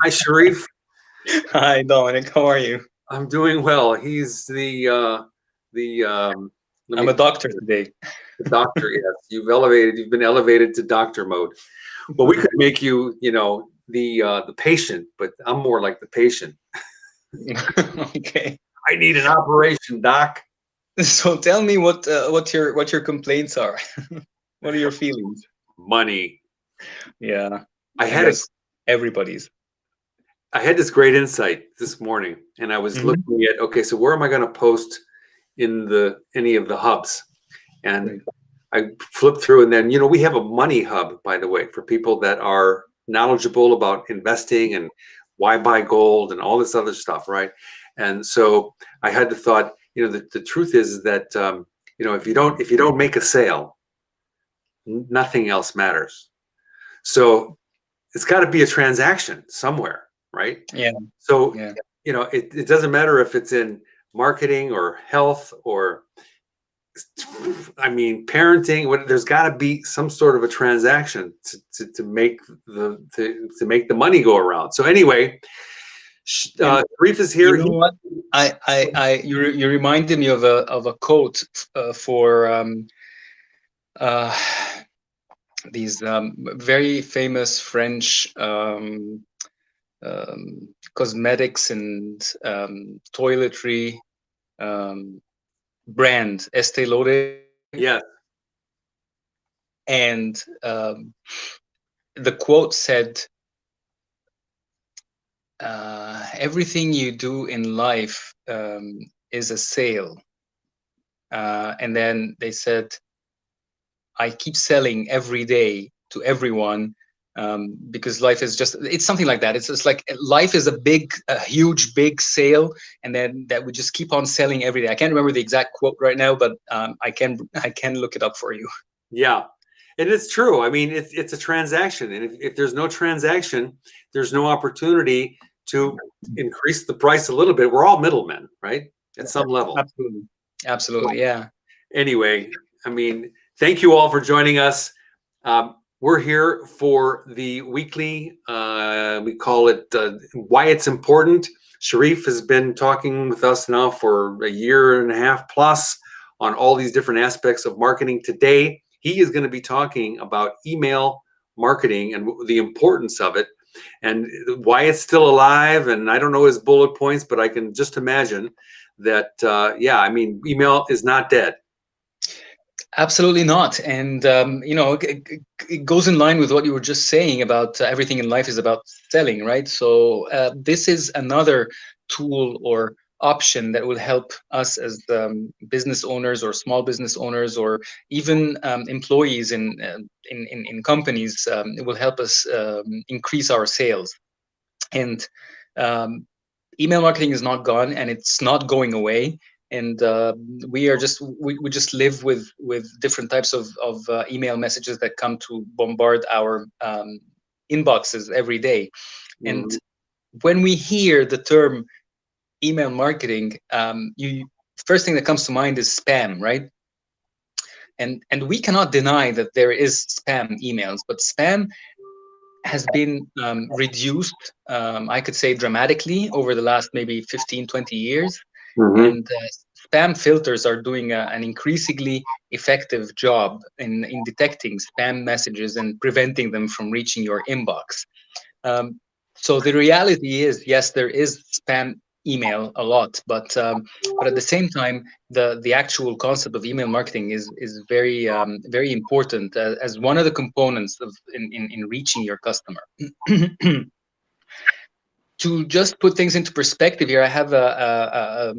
Hi, Sharif. Hi, Dominic. How are you? I'm doing well. He's the let I'm me a doctor today. the doctor. Yes, you've been elevated to doctor mode. Well, we could make you, the patient, but I'm more like the patient. Okay. I need an operation, doc. So tell me what your complaints are. What are your feelings? Money. Yeah, I I had a guess everybody's. I had this great insight this morning, and I was Hmm. looking at, okay, so where am I going to post in the any of the hubs? And I flipped through, and then we have a money hub, by the way, for people that are knowledgeable about investing and why buy gold and all this other stuff, right? And so I had the thought, the truth is that if you don't make a sale, nothing else matters. So it's got to be a transaction somewhere, right? Yeah, So yeah, it doesn't matter if it's in marketing or health or parenting. There's got to be some sort of a transaction to make the money go around. So anyway, and Reef is you here. know what? You reminded me of a quote for uh, these very famous French cosmetics and toiletry um, brand, Estee Lauder, Yes. and the quote said, "Everything you do in life is a sale." And then they said, "I keep selling every day to everyone." Because life is it's something like that. It's just like life is a huge, big sale, and then that we just keep on selling every day. I can't remember the exact quote right now, but I can look it up for you. Yeah. And it's true. I mean, it's a transaction, and if there's no transaction, there's no opportunity to increase the price a little bit. We're all middlemen, right? At some level. Absolutely, absolutely, yeah. Anyway, thank you all for joining us. We're here for the weekly, we call it Why It's Important. Sharif has been talking with us now for a year and a half plus on all these different aspects of marketing. Today, he is going to be talking about email marketing and the importance of it and why it's still alive. And I don't know his bullet points, but I can just imagine that, email is not dead. Absolutely not. And it goes in line with what you were just saying about everything in life is about selling, right? So this is another tool or option that will help us as business owners or small business owners or even employees in companies. It will help us increase our sales. And um, email marketing is not gone, and it's not going away. And we just live with different types of email messages that come to bombard our inboxes every day. And Mhm. when we hear the term email marketing, you first thing that comes to mind is spam, right? And we cannot deny that there is spam emails, but spam has been reduced, I could say, dramatically over the last maybe 15, 20 years. Mhm. And spam filters are doing an increasingly effective job in detecting spam messages and preventing them from reaching your inbox. Um, so the reality is, yes, there is spam email a lot, but at the same time, the actual concept of email marketing is very very important as one of the components of in reaching your customer. To just put things into perspective here, I have a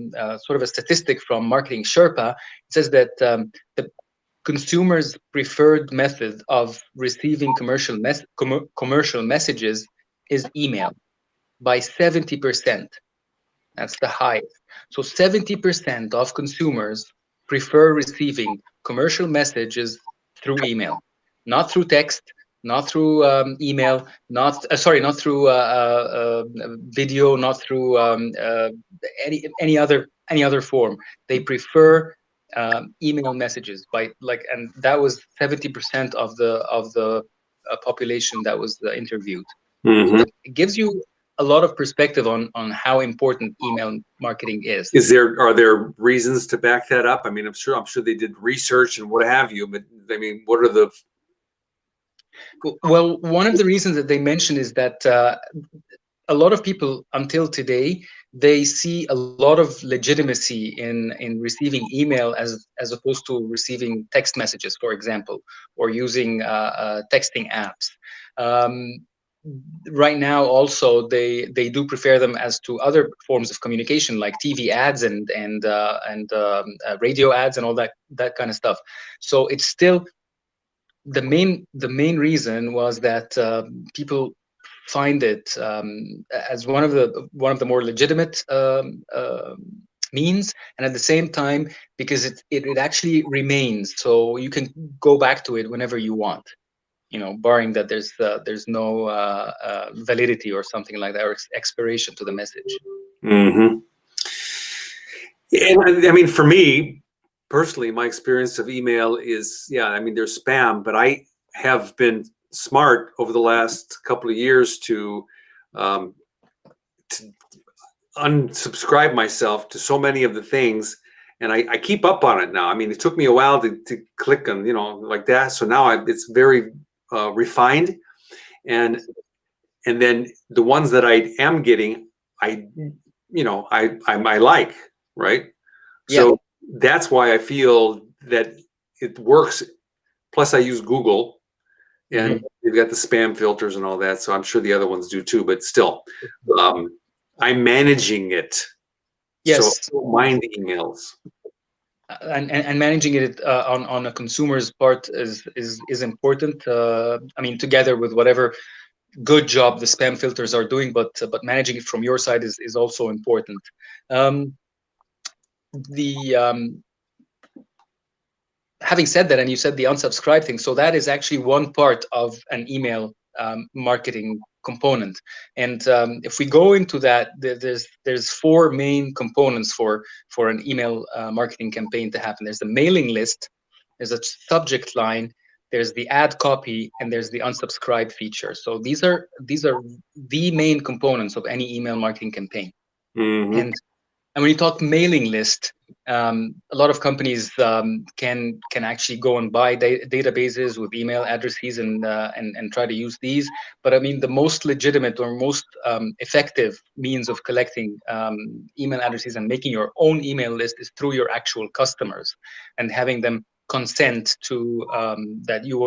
sort of a statistic from Marketing Sherpa. It says that the consumers' preferred method of receiving commercial messages is email by 70%. That's the highest. So 70% of consumers prefer receiving commercial messages through email, not through text, not through email, not through video, not through any other form. They prefer email messages by and that was 70% of the population that was interviewed. So Mhm. it gives you a lot of perspective on how important email marketing is. Are there reasons to back that up? I mean, I'm sure they did research and what have you, but I mean, what are the... Well, one of the reasons that they mention is that a lot of people until today, they see a lot of legitimacy in receiving email as opposed to receiving text messages, for example, or using texting apps. Right now, also they do prefer them as to other forms of communication like TV ads and radio ads and all that kind of stuff. So it's still the main reason was that people find it as one of the more legitimate means, and at the same time because it actually remains, so you can go back to it whenever you want, you know, barring that there's no validity or something like that, or expiration to the message. Mm-hmm. And I mean, for me personally, my experience of email is, yeah, I mean, there's spam, but I have been smart over the last couple of years to unsubscribe myself to so many of the things, and I keep up on it now. I mean, it took me a while to click on, you know, like that. So now it's very refined, and then the ones that I am getting, I like, right? Yeah. So that's why I feel that it works. Plus, I use Google, and you've got the spam filters and all that. So I'm sure the other ones do too. But still, I'm managing it. Yes. So I don't mind the emails. And managing it on a consumer's part is important. I mean, together with whatever good job the spam filters are doing, but managing it from your side is also important. Having said that, and you said the unsubscribe thing, so that is actually one part of an email marketing component. And if we go into that, there's four main components for an email marketing campaign to happen. There's the mailing list, there's a subject line, there's the ad copy, and there's the unsubscribe feature. So these are the main components of any email marketing campaign. Mm-hmm. And when you talk mailing list, a lot of companies can actually go and buy databases with email addresses and try to use these. But I mean, the most legitimate or most effective means of collecting email addresses and making your own email list is through your actual customers and having them consent to that you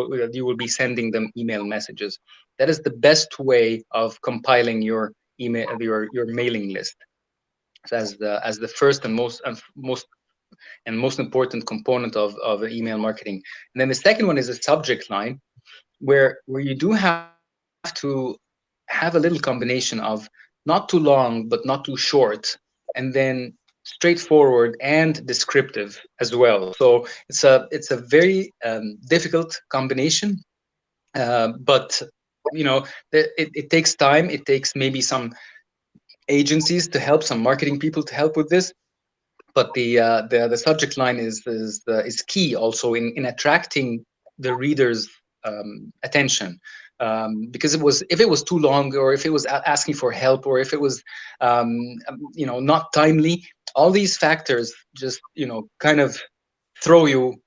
will be sending them email messages. That is the best way of compiling your your mailing list as the first and most important component of email marketing. And then the second one is a subject line, where you do have to have a little combination of not too long but not too short, and then straightforward and descriptive as well. So it's a very difficult combination, but you know, it takes time. It takes maybe some agencies to help, some marketing people to help with this, but the subject line is key also in attracting the reader's attention, because if it was too long, or if it was asking for help, or if it was not timely, all these factors just kind of throw you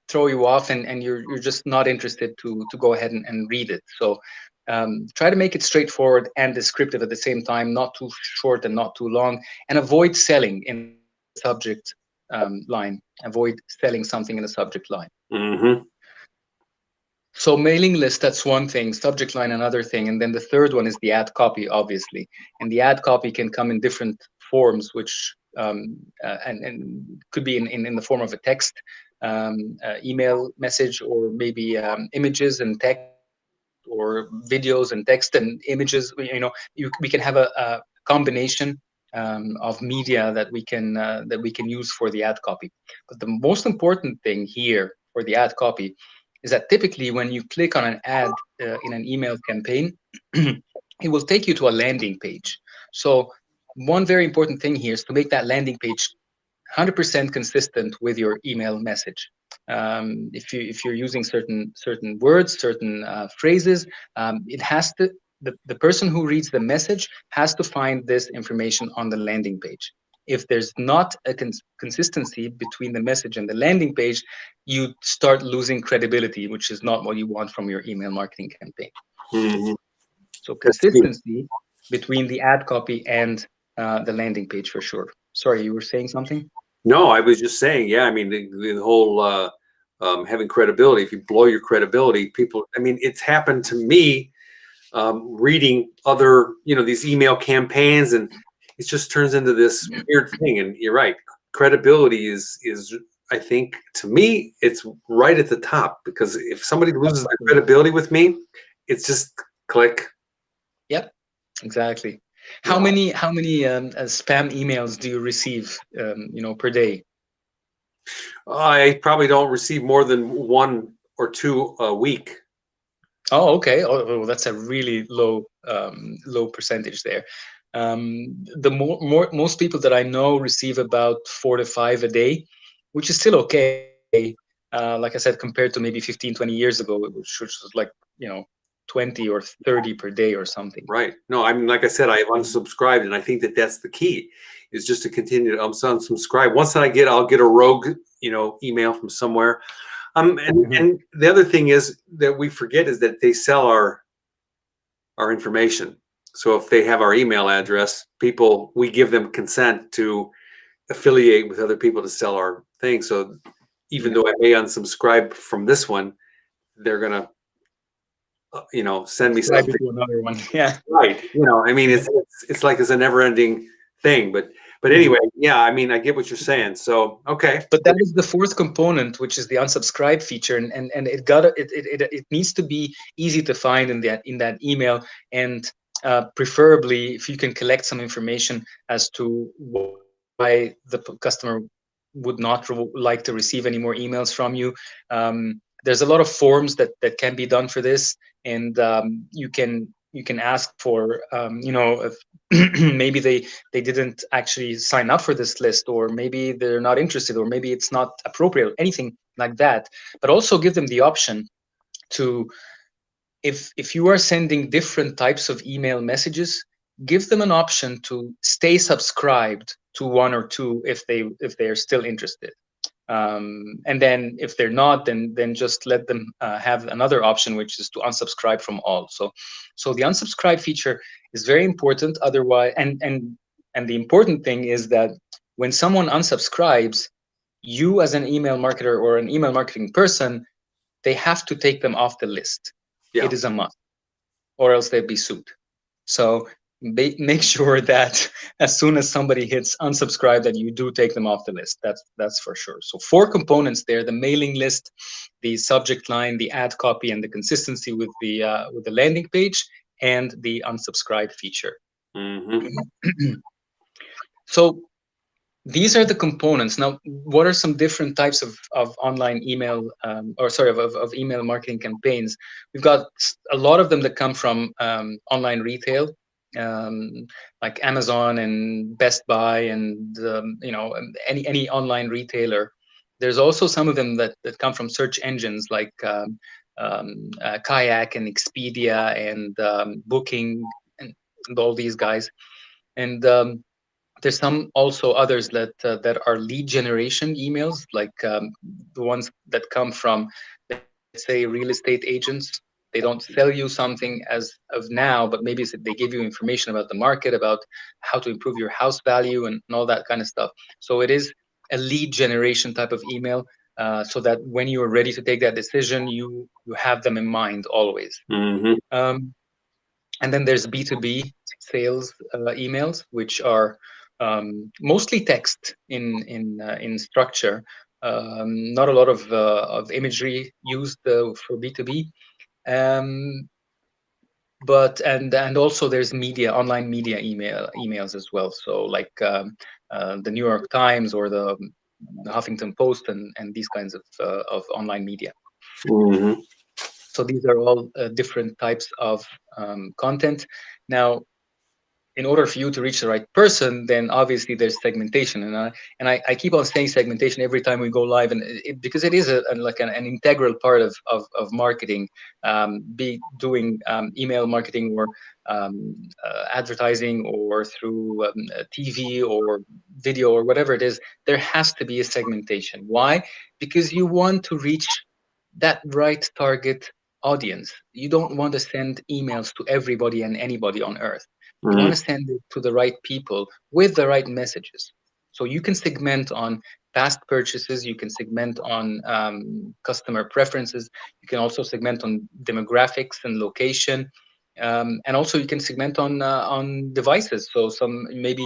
off, and you're just not interested to go ahead and read it. So try to make it straightforward and descriptive at the same time, not too short and not too long, and avoid selling in the subject line. Avoid selling something in the subject line. Mm-hmm. So mailing list, that's one thing. Subject line, another thing. And then the third one is the ad copy, obviously. And the ad copy can come in different forms, which and could be in the form of a text, email message, or maybe images and text, or videos and text and images. We can have a combination of media that we can use for the ad copy. But the most important thing here for the ad copy is that typically when you click on an ad in an email campaign, it will take you to a landing page. So one very important thing here is to make that landing page 100% consistent with your email message. If you're using certain words, certain phrases, it has to the person who reads the message has to find this information on the landing page. If there's not a consistency between the message and the landing page, you start losing credibility, which is not what you want from your email marketing campaign. Mm-hmm. So consistency between the ad copy and the landing page for sure. Sorry, you were saying something? No, I was just saying, yeah, I mean, the whole having credibility, if you blow your credibility, people, I mean, it's happened to me reading other, these email campaigns, and it just turns into this weird thing. And you're right, credibility is I think, to me, it's right at the top, because if somebody loses their credibility with me, it's just click. Yep, exactly. How many spam emails do you receive per day? I probably don't receive more than 1 or 2 a week. Oh, okay. Oh, that's a really low percentage there. The most people that I know receive about 4 to 5 a day, which is still okay. Like I said, compared to maybe 15, 20 years ago, which was like 20 or 30 per day or something. Right. No, I mean, like I said, I have unsubscribed, and I think that that's the key, is just to continue to unsubscribe. Once I'll get a rogue, email from somewhere. And the other thing is that we forget is that they sell our information. So if they have our email address, we give them consent to affiliate with other people to sell our thing. So even though I may unsubscribe from this one, they're gonna send me something to another one. Yeah, right. I mean, it's like it's a never-ending thing. But anyway, yeah, I mean, I get what you're saying. So okay, but that is the fourth component, which is the unsubscribe feature, and it needs to be easy to find in that email, and preferably if you can collect some information as to why the customer would not like to receive any more emails from you. There's a lot of forms that can be done for this, and you can ask for if maybe they didn't actually sign up for this list, or maybe they're not interested, or maybe it's not appropriate, anything like that. But also give them the option to, if you are sending different types of email messages, give them an option to stay subscribed to one or two if they are still interested. And then if they're not, then just let them have another option, which is to unsubscribe from all. So the unsubscribe feature is very important. Otherwise, and the important thing is that when someone unsubscribes, you as an email marketer or an email marketing person, they have to take them off the list. Yeah. It is a must, or else they'd be sued. So make sure that as soon as somebody hits unsubscribe, that you do take them off the list. That's for sure. So 4 components there: the mailing list, the subject line, the ad copy, and the consistency with the landing page, and the unsubscribe feature. Mm-hmm. So these are the components. Now, what are some different types of online email, of email marketing campaigns? We've got a lot of them that come from online retail, like Amazon and Best Buy, and any online retailer. There's also some of them that come from search engines like Kayak and Expedia and Booking and all these guys. And there's some also others that are lead generation emails, like the ones that come from, let's say, real estate agents. They don't sell you something as of now, but maybe they give you information about the market, about how to improve your house value and all that kind of stuff. So it is a lead generation type of email, so that when you are ready to take that decision, you have them in mind always. Mm-hmm. And then there's B2B sales emails, which are mostly text in structure. Not a lot of imagery used for B2B. But and also there's online media emails as well. So like the New York Times or the Huffington Post and these kinds of online media. Mm-hmm. So these are all different types of content. Now, in order for you to reach the right person, then obviously there's segmentation, and I keep on saying segmentation every time we go live, and because it is like an integral part of marketing, be doing email marketing or advertising or through TV or video or whatever it is. There has to be a segmentation. Why? Because you want to reach that right target audience. You don't want to send emails to everybody and anybody on earth. You want to send it to the right people with the right messages. So you can segment on past purchases. You can segment on customer preferences. You can also segment on demographics and location. And also you can segment on devices. So some maybe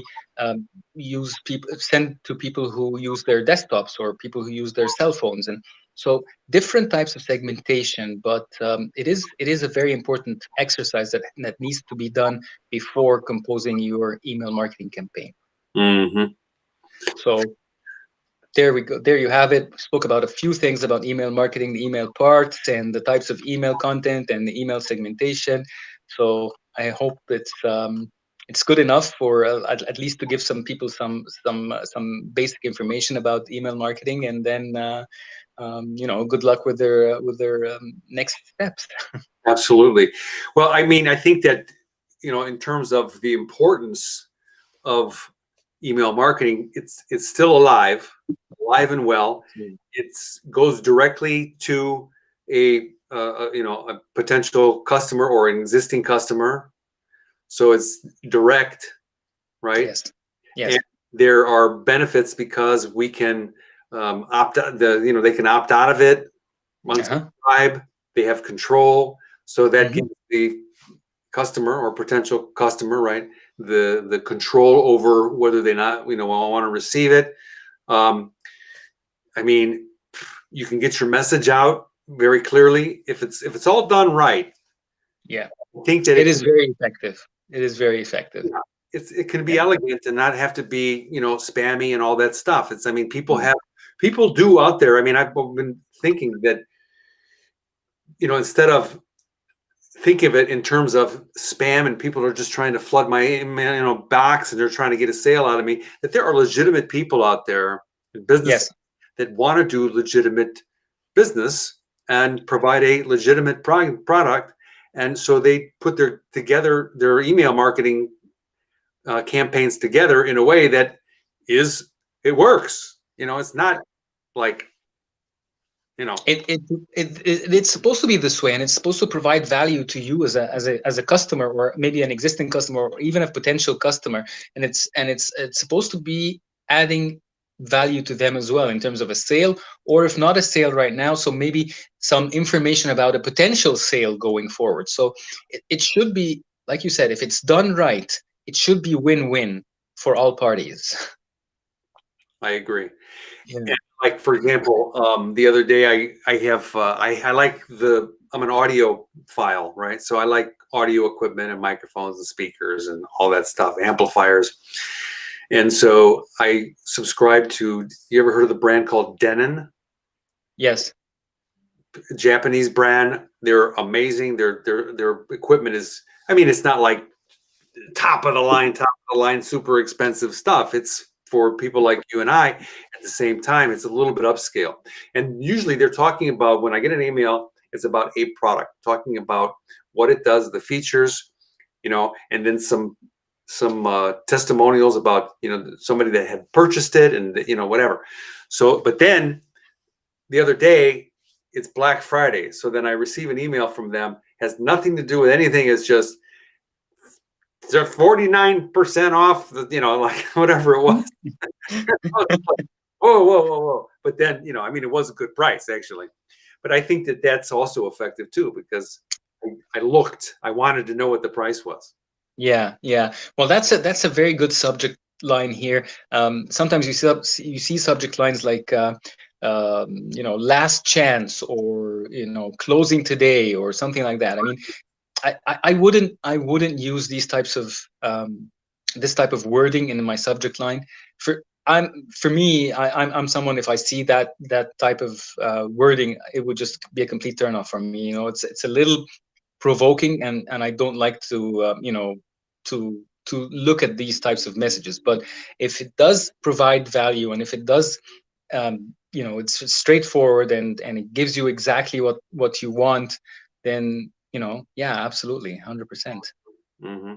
use people, send to people who use their desktops or people who use their cell phones, and so different types of segmentation. But it is a very important exercise that needs to be done before composing your email marketing campaign. Mm-hmm. So there we go. There you have it. We spoke about a few things about email marketing, the email parts, and the types of email content and the email segmentation. So I hope it's good enough for at least to give some people some basic information about email marketing, and then good luck with their next steps. Absolutely. Well, I mean, I think that, in terms of the importance of email marketing, it's still alive and well. It goes directly to a potential customer or an existing customer, so it's direct, right? Yes. And there are benefits because we can opt out. They can opt out of it, unsubscribe. They have control, so that gives the customer or potential customer, right, the control over whether they not want to receive it. I mean, you can get your message out very clearly if it's all done right. Yeah, I think that it is very effective. It is very effective. Yeah. It can be elegant and not have to be spammy and all that stuff. I mean, people do out there. I mean, I've been thinking that instead of think of it in terms of spam and people are just trying to flood my email box and they're trying to get a sale out of me, that there are legitimate people out there in business that want to do legitimate business and provide a legitimate product. And so they put their email marketing campaigns together in a way that it works. It's not like, it's supposed to be this way, and it's supposed to provide value to you as a customer, or maybe an existing customer, or even a potential customer, and it's supposed to be adding value to them as well in terms of a sale, or if not a sale right now, so maybe some information about a potential sale going forward. So it should be, like you said, if it's done right, it should be win-win for all parties. I agree. Yeah. And like, for example, the other day I like I'm an audio file, right? So I like audio equipment and microphones and speakers and all that stuff, amplifiers. And so I subscribe to, you ever heard of the brand called Denon? Yes. Japanese brand. They're amazing. Their equipment is, I mean, it's not like top of the line, super expensive stuff. It's for people like you and I. At the same time, it's a little bit upscale. And usually they're talking about, when I get an email, it's about a product, talking about what it does, the features, and then some testimonials about, somebody that had purchased it and, whatever. So, but then the other day, it's Black Friday. So then I receive an email from them, has nothing to do with anything. It's just, they're 49% off, like whatever it was. Whoa. But then, I mean, it was a good price actually. But I think that that's also effective too, because I wanted to know what the price was. Yeah. Well, that's a very good subject line here. Sometimes you see subject lines like, last chance, or, closing today, or something like that. I mean, I wouldn't use these types of this type of wording in my subject line. For me, I'm someone, if I see that type of wording, it would just be a complete turnoff for me. It's a little provoking, and I don't like to to to look at these types of messages. But if it does provide value, and if it does, it's straightforward, and it gives you exactly what you want, then yeah, absolutely, 100%. Mm-hmm.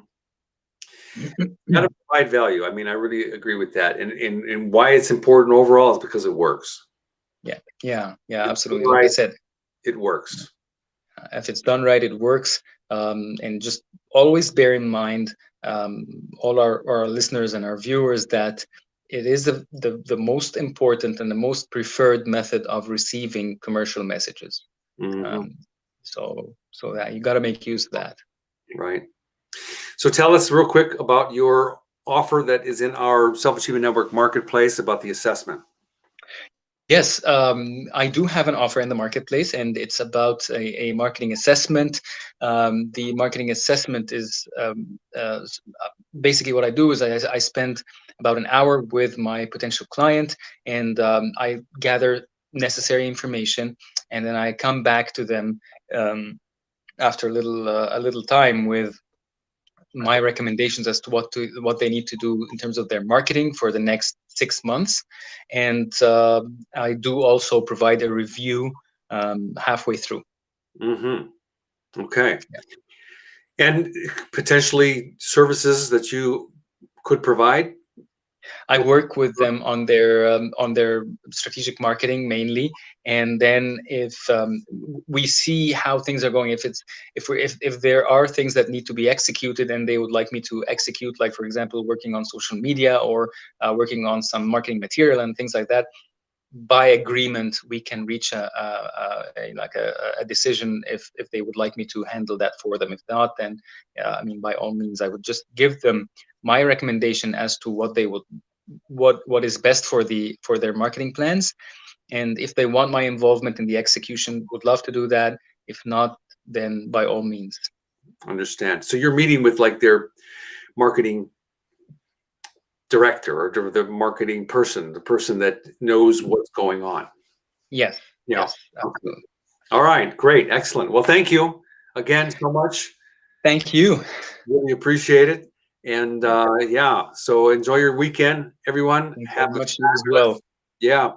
Got to provide value. I mean, I really agree with that. And why it's important overall is because it works. Yeah, absolutely. Like I said, it works. If it's done right, it works. And just always bear in mind, all our listeners and our viewers, that it is the most important and the most preferred method of receiving commercial messages. Mm-hmm. So that you got to make use of that. Right. So tell us real quick about your offer that is in our Self-Achievement Network marketplace about the assessment. Yes, I do have an offer in the marketplace, and it's about a marketing assessment. The marketing assessment is basically what I do is I spend about an hour with my potential client, and I gather necessary information, and then I come back to them after a little time with my recommendations as to what they need to do in terms of their marketing for the next 6 months. And I do also provide a review halfway through. Mm-hmm. Okay. Yeah. And potentially services that you could provide? I work with them on their strategic marketing mainly, and then if we see how things are going, if there are things that need to be executed and they would like me to execute, like for example working on social media or working on some marketing material and things like that, by agreement we can reach a decision if they would like me to handle that for them. If not, then I mean, by all means, I would just give them my recommendation as to what is best for their marketing plans, and if they want my involvement in the execution, would love to do that. If not, then by all means. Understand. So you're meeting with like their marketing director or the marketing person, the person that knows what's going on. Yes. Yeah. Yes, absolutely. All right, great, excellent. Well, thank you again so much. Thank you. Really appreciate it. And yeah, so enjoy your weekend, everyone. Thank you Have very a much, you as well. Yeah.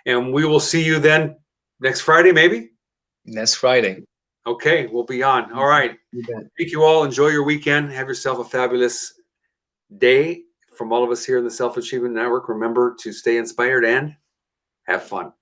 And we will see you then next Friday, maybe? Next Friday. Okay, we'll be on. All right. Thank you all. Enjoy your weekend. Have yourself a fabulous day. From all of us here in the Self-Achievement Network, remember to stay inspired and have fun.